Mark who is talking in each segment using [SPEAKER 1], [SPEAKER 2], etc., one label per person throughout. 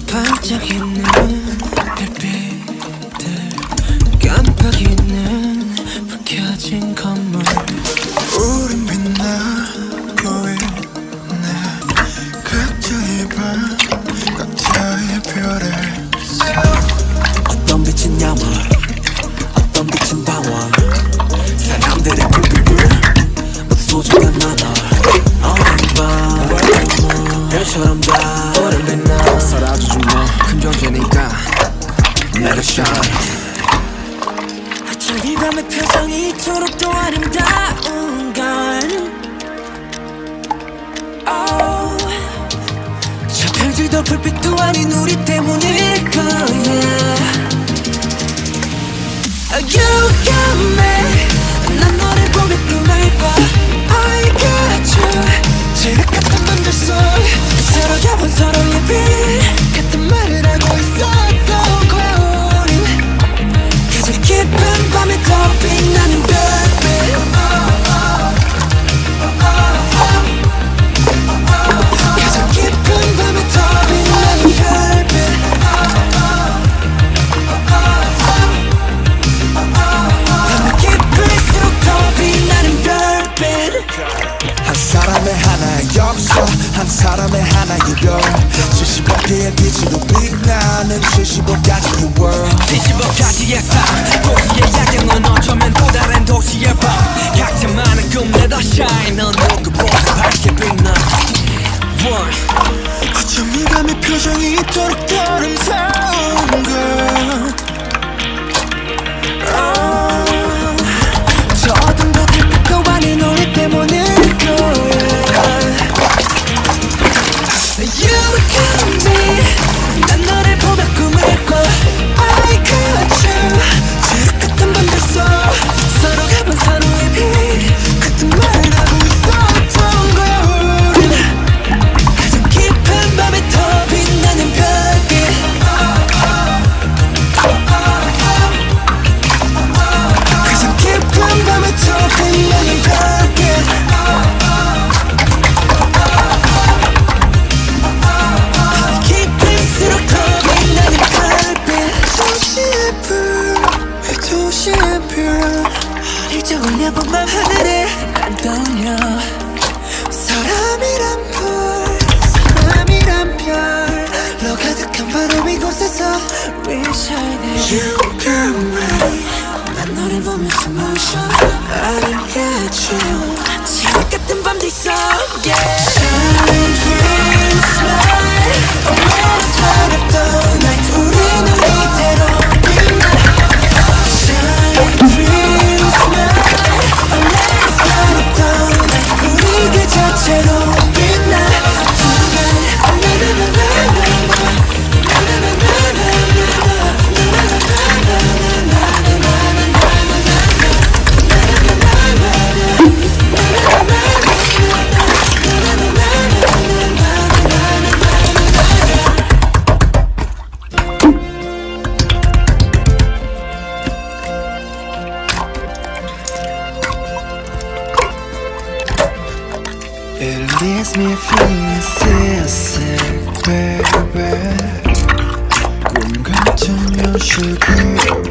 [SPEAKER 1] 반짝이는 별빛들 깜빡이는 불 켜진 건물
[SPEAKER 2] 우린 빛나고 있네 각자의 방 각자의 별에
[SPEAKER 1] 어떤 빛은 야물 어떤 빛은 방황 사람들의 불빛 모두 소중한 나널 어떤 밤 별처럼 다 오랜 빛나 사라져준 너 금전제니까 Let it shine 이 밤의 표정이 이토록 또 아름다운 건 저 별들도 불빛도 아닌 우리 때문일 거야 You got me 난 너를 보며 꿈을 꿔 I got you 제일 같은 밤들 속 서로 겹은 서로의 빛 같은 말을 하고 있었던 거야 우린 가장 깊은 밤에 더 빛나는 별빛 가장 깊은 밤에 더 빛나는 별빛 밤이 깊을수록 더 빛나는 별빛
[SPEAKER 2] 한 사람의 하나의 역사 한 사람의 하나의 별 75개의 빛으로 빛나는 75가지의 world
[SPEAKER 1] 75가지의 삶 도시의 야경은 어쩌면 또 다른 도시의 밤 각자만의 꿈 Let us shine 넌 누구보다 밝게 빛나
[SPEAKER 2] 어쩜 이 밤의 표정이 이토록 더 아름다운 걸
[SPEAKER 1] 저 어둠 같은 빛도 아닌 우리 때문일 거야 You got me 난 너를 보며 꿈을 꿔 I got you 제일 같은 밤들 속 서로 가본 서로의 빛 같은 말을 하고 있었던 거야 우린 가장 깊은 밤에 더 빛나는 별빛 가장 깊은 밤에 더 빛나는 별빛 깊을수록 더 빛나는 별빛
[SPEAKER 2] 도시의 불 도시의 별
[SPEAKER 1] 일정 올려본 맘 하늘에 난 떠올려 사람이란 별로 가득한 바로 이곳에서 We shining
[SPEAKER 2] You got me
[SPEAKER 1] 난 너를 보면서 숨을 쉬어 I got you 지옥 같은 밤들 속 Yeah Shine, dream, smile 오늘은 살았던 night 우리는 이대로 빛나 Shine, dream, smile 오늘은 살았던 night 우리 그 자체로 빛나
[SPEAKER 2] It leaves me feeling sick, baby 꿈 같은 현실을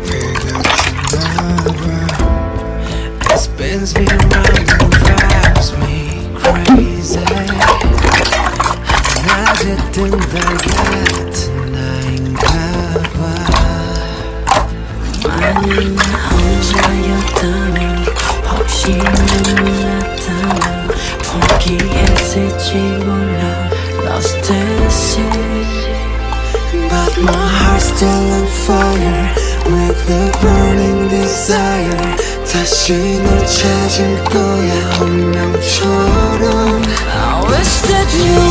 [SPEAKER 2] 위협주나봐
[SPEAKER 1] It spins me around and drives me crazy 낮에 뜬 달 같은 나인가봐 만일 나 혼자였다면 혹시 눈물 났다면 포기했을지 몰라 Lost this
[SPEAKER 2] But my heart's still on fire With a burning desire 다시 널 찾을 거야 운명처럼
[SPEAKER 1] I wish that you